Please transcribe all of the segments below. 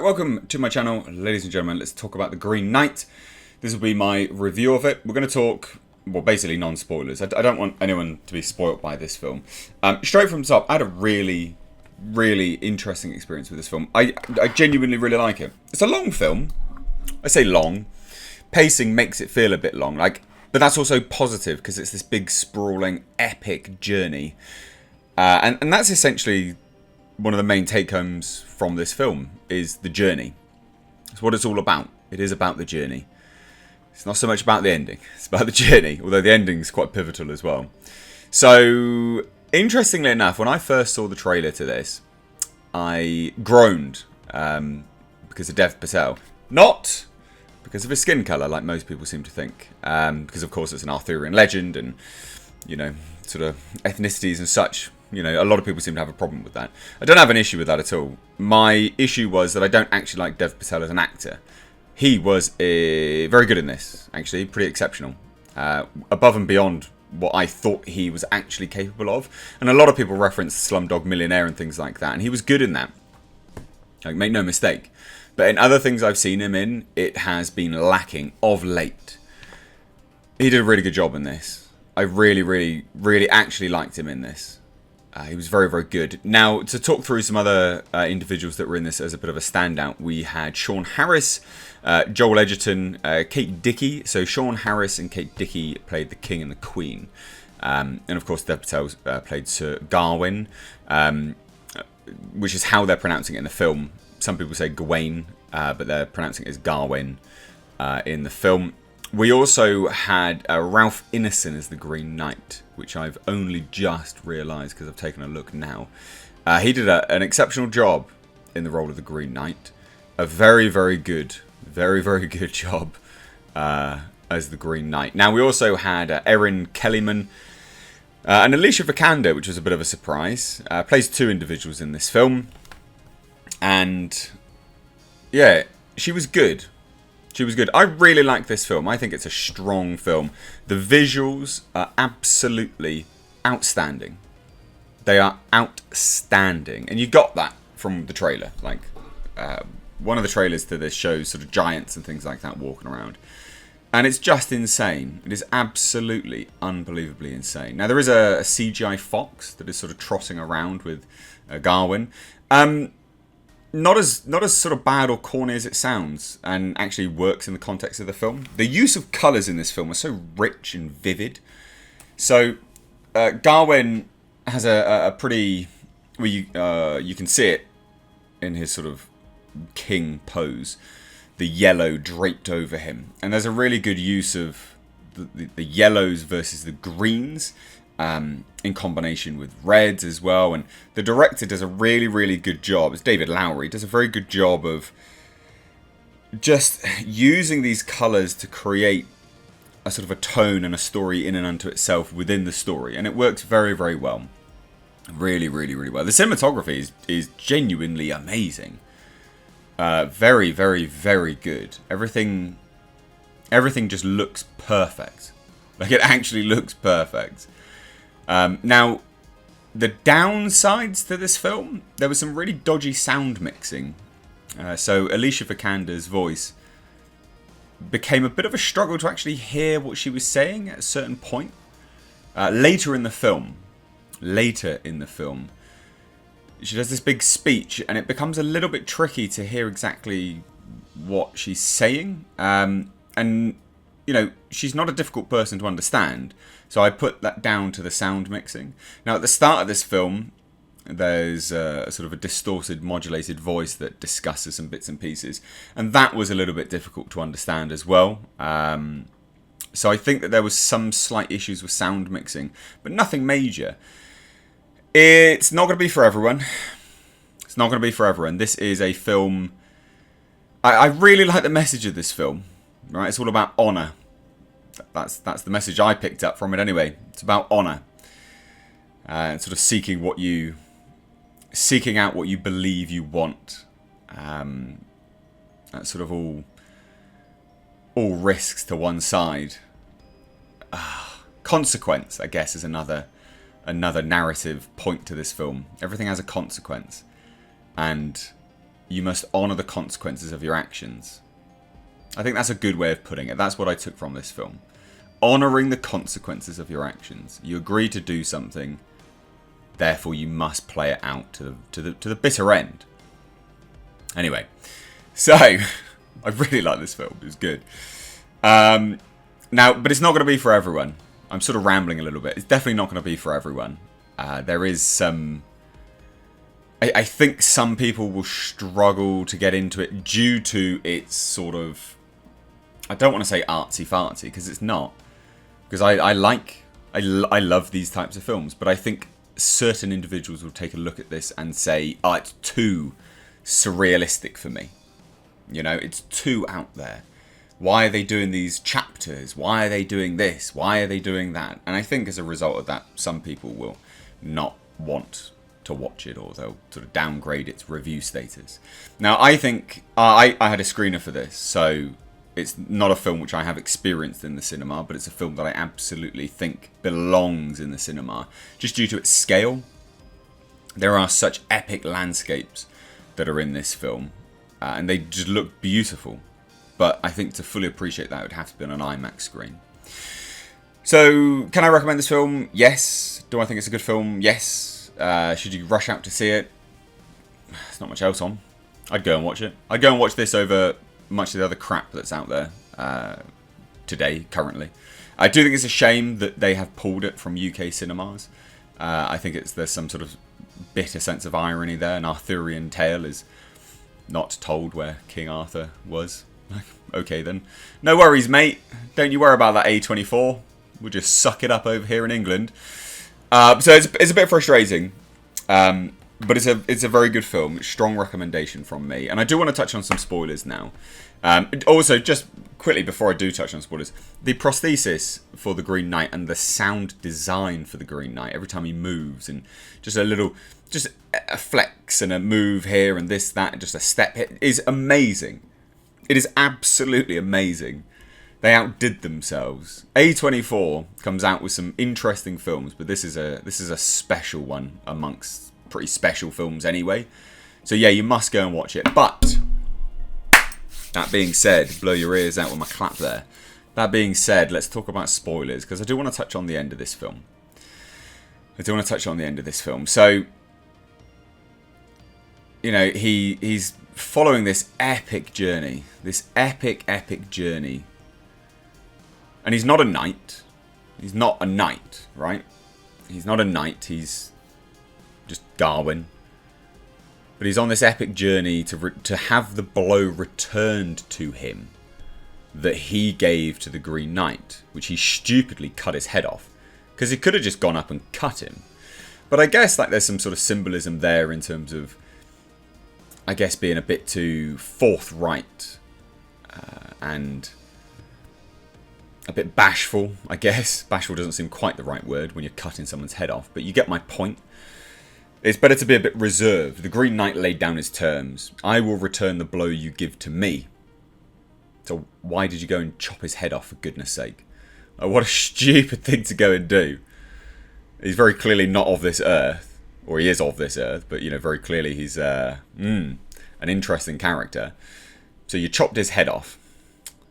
Right, welcome to my channel, ladies and gentlemen. Let's talk about The Green Knight. This will be my review of it. We're going to talk, well, basically non-spoilers. I don't want anyone to be spoilt by this film. Straight from the top, I had a really interesting experience with this film. I genuinely really like it. It's a long film. I say long. Pacing makes it feel a bit long, but that's also positive because it's this big, sprawling, epic journey. And that's essentially one of the main take-homes from this film, is the journey. It's what it's all about. It is about the journey. It's not so much about the ending. It's about the journey, although the ending is quite pivotal as well. So, interestingly enough, when I first saw the trailer to this, I groaned because of Dev Patel. Not because of his skin colour, like most people seem to think. Because, of course, it's an Arthurian legend and, you know, sort of ethnicities and such. You know, a lot of people seem to have a problem with that. I don't have an issue with that at all. My issue was that I don't actually like Dev Patel as an actor. He was very good in this, actually, pretty exceptional. Above and beyond what I thought he was actually capable of. And a lot of people reference Slumdog Millionaire and things like that, and he was good in that. Like, make no mistake. But in other things I've seen him in, it has been lacking of late. He did a really good job in this. I really actually liked him in this. He was very good. Now, to talk through some other individuals that were in this as a bit of a standout, we had Sean Harris, Joel Edgerton, Kate Dickie. So Sean Harris and Kate Dickie played the King and the Queen. And of course, Dev Patel played Sir Gawain, which is how they're pronouncing it in the film. Some people say Gawain, but they're pronouncing it as Gawain in the film. We also had Ralph Ineson as the Green Knight, which I've only just realised because I've taken a look now. He did an exceptional job in the role of the Green Knight. A very good job as the Green Knight. Now, we also had Erin Kellyman and Alicia Vikander, which was a bit of a surprise. Plays two individuals in this film. And, yeah, she was good. She was good. I really like this film. I think it's a strong film. The visuals are absolutely outstanding. They are outstanding. And you got that from the trailer. Like, one of the trailers to this shows sort of giants and things like that walking around. And it's just insane. It is absolutely, unbelievably insane. Now, there is a CGI fox that is sort of trotting around with Gawain. Not as sort of bad or corny as it sounds, and actually works in the context of the film. The use of colours in this film are so rich and vivid. So, Gawain has a pretty... Well, you can see it in his sort of king pose. The yellow draped over him. And there's a really good use of the yellows versus the greens. In combination with reds as well, and the director does a really good job. It's David Lowery, does a very good job of just using these colours to create a sort of a tone and a story in and unto itself within the story, and it works very well. Really well. The cinematography is genuinely amazing. Very good. Everything just looks perfect. Like, it actually looks perfect. Now, the downsides to this film, there was some really dodgy sound mixing. So Alicia Vikander's voice became a bit of a struggle to actually hear what she was saying at a certain point. Later in the film, she does this big speech, and it becomes a little bit tricky to hear exactly what she's saying. And, you know, she's not a difficult person to understand. So I put that down to the sound mixing. Now, at the start of this film, there's sort of a distorted, modulated voice that discusses some bits and pieces. And that was a little bit difficult to understand as well. So I think that there was some slight issues with sound mixing, but nothing major. It's not going to be for everyone. It's not going to be for everyone. This is a film... I really like the message of this film. Right? It's all about honour. That's the message I picked up from it anyway. It's about honour. And sort of seeking out what you believe you want. That's sort of all risks to one side. Consequence, I guess, is another narrative point to this film. Everything has a consequence. And you must honour the consequences of your actions. I think that's a good way of putting it. That's what I took from this film. Honouring the consequences of your actions. You agree to do something, therefore you must play it out to the bitter end. Anyway, so I really like this film. It was good. Now, but it's not going to be for everyone. I'm sort of rambling a little bit. It's definitely not going to be for everyone. There is some... I think some people will struggle to get into it due to its sort of... I don't want to say artsy-fartsy, because it's not. Because I love these types of films. But I think certain individuals will take a look at this and say, oh, it's too surrealistic for me. You know, it's too out there. Why are they doing these chapters? Why are they doing this? Why are they doing that? And I think as a result of that, some people will not want to watch it, or they'll sort of downgrade its review status. Now, I think I had a screener for this, so it's not a film which I have experienced in the cinema, but it's a film that I absolutely think belongs in the cinema, just due to its scale. There are such epic landscapes that are in this film, and they just look beautiful. But I think to fully appreciate that, it would have to be on an IMAX screen. So, can I recommend this film? Yes. Do I think it's a good film? Yes. Should you rush out to see it? There's not much else on. I'd go and watch it. I'd go and watch this over much of the other crap that's out there today, currently. I do think it's a shame that they have pulled it from UK cinemas. I think there's some sort of bitter sense of irony there. An Arthurian tale is not told where King Arthur was. Okay then. No worries, mate. Don't you worry about that A24. We'll just suck it up over here in England. So it's a bit frustrating. But it's a very good film. Strong recommendation from me. And I do want to touch on some spoilers now. Also, just quickly before I do touch on spoilers, the prosthesis for the Green Knight and the sound design for the Green Knight, every time he moves, and just a flex and a move here and this, that, and just a step hit, is amazing. It is absolutely amazing. They outdid themselves. A24 comes out with some interesting films, but this is a special one amongst pretty special films anyway. So yeah, you must go and watch it. But that being said, blow your ears out with my clap there. That being said, let's talk about spoilers, because I do want to touch on the end of this film. So, you know, he's following this epic journey. This epic journey. And he's not a knight. He's not a knight, right? He's not a knight. He's just Gawain. But he's on this epic journey to have the blow returned to him that he gave to the Green Knight, which he stupidly cut his head off. Because he could have just gone up and cut him. But I guess like there's some sort of symbolism there in terms of, I guess, being a bit too forthright and a bit bashful, I guess. Bashful doesn't seem quite the right word when you're cutting someone's head off, but you get my point. It's better to be a bit reserved. The Green Knight laid down his terms. I will return the blow you give to me. So why did you go and chop his head off, for goodness sake? What a stupid thing to go and do. He's very clearly not of this earth. Or he is of this earth, but, you know, very clearly he's an interesting character. So you chopped his head off.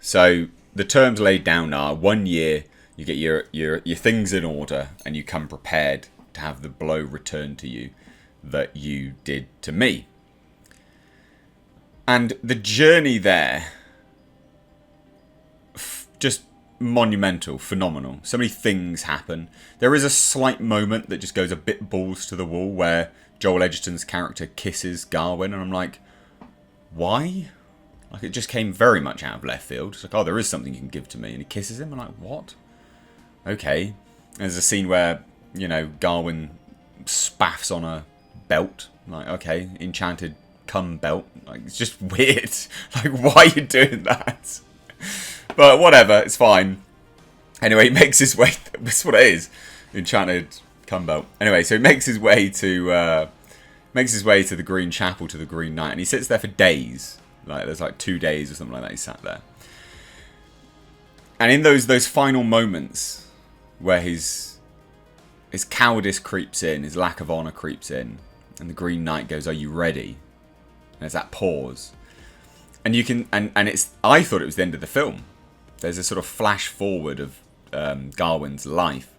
So the terms laid down are 1 year, you get your things in order, and you come prepared to have the blow returned to you that you did to me. And the journey there, just monumental, phenomenal. So many things happen. There is a slight moment that just goes a bit balls to the wall where Joel Edgerton's character kisses Gawain, and I'm like, why? Like, it just came very much out of left field. It's like, oh, there is something you can give to me, and he kisses him. I'm like, what? Okay. There's a scene where, you know, Gawain spaffs on a belt. I'm like, okay, enchanted cum belt. Like, it's just weird. Like, why are you doing that? But whatever, it's fine. Anyway, he makes his way... That's what it is. Enchanted cum belt. Anyway, so he makes his way to the Green Chapel, to the Green Knight, and he sits there for days. Like, there's like 2 days or something like that he sat there. And in those final moments where his cowardice creeps in, his lack of honour creeps in, and the Green Knight goes, "Are you ready?" there's that pause. And you can, and it's, I thought it was the end of the film. There's a sort of flash forward of Garwin's life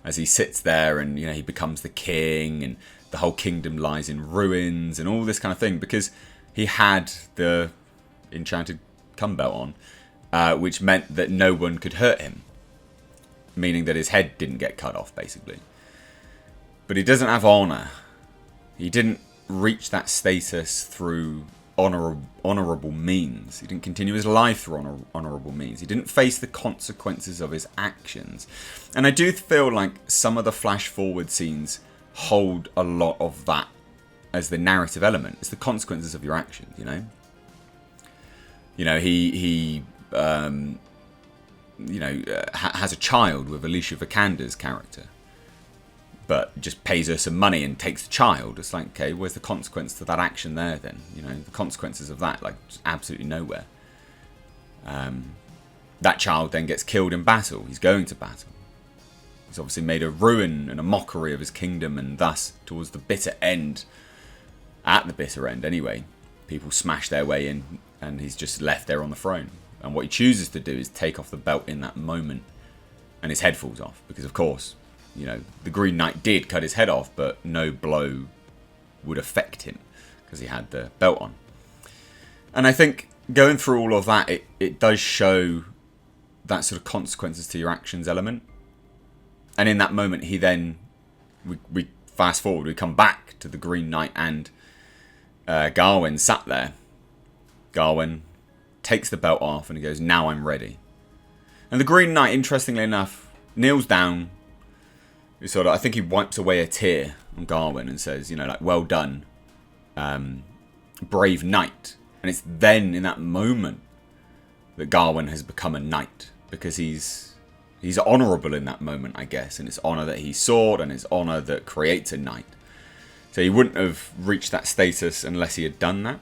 as he sits there and, he becomes the king and the whole kingdom lies in ruins and all this kind of thing because he had the enchanted cum belt on, which meant that no one could hurt him. Meaning that his head didn't get cut off, basically. But he doesn't have honour. He didn't reach that status through honourable means. He didn't continue his life through honourable means. He didn't face the consequences of his actions. And I do feel like some of the flash forward scenes hold a lot of that as the narrative element. It's the consequences of your actions, he has a child with Alicia Vikander's character, but just pays her some money and takes the child. It's like, okay, where's the consequence to that action there then? The consequences of that, like, just absolutely nowhere. That child then gets killed in battle. He's going to battle. He's obviously made a ruin and a mockery of his kingdom, and thus, towards the bitter end, at the bitter end anyway, people smash their way in, and he's just left there on the throne. And what he chooses to do is take off the belt in that moment, and his head falls off. Because, of course, the Green Knight did cut his head off, but no blow would affect him because he had the belt on. And I think going through all of that, it does show that sort of consequences to your actions element. And in that moment, he then, we fast forward, we come back to the Green Knight and Garwin sat there. Garwin takes the belt off and he goes, now I'm ready. And the Green Knight, interestingly enough, kneels down. I think he wipes away a tear on Garwin and says, well done, brave knight. And it's then in that moment that Garwin has become a knight, because he's honourable in that moment, I guess, and it's honour that he sought and it's honour that creates a knight. So he wouldn't have reached that status unless he had done that.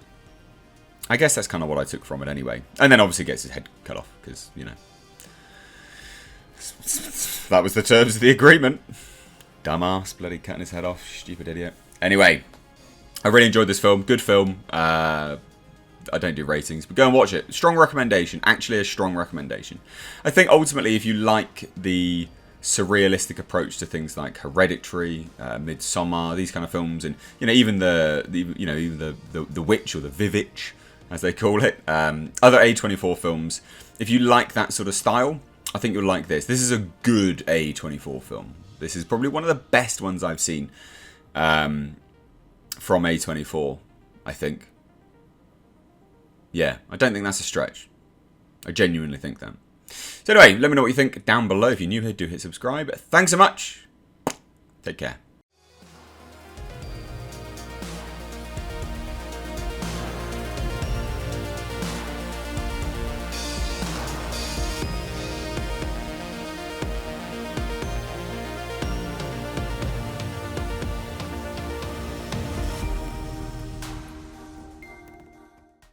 I guess that's kind of what I took from it anyway. And then obviously gets his head cut off because, that was the terms of the agreement. Dumbass, bloody cutting his head off. Stupid idiot. Anyway, I really enjoyed this film. Good film. I don't do ratings, but go and watch it. Strong recommendation. Actually a strong recommendation. I think ultimately if you like the surrealistic approach to things like Hereditary, Midsommar, these kind of films, and even the Witch, or the Vivitch as they call it, other A24 films, if you like that sort of style, I think you'll like this. This is a good A24 film. This is probably one of the best ones I've seen from A24, I think. Yeah, I don't think that's a stretch. I genuinely think that. So anyway, let me know what you think down below. If you're new here, do hit subscribe. Thanks so much. Take care.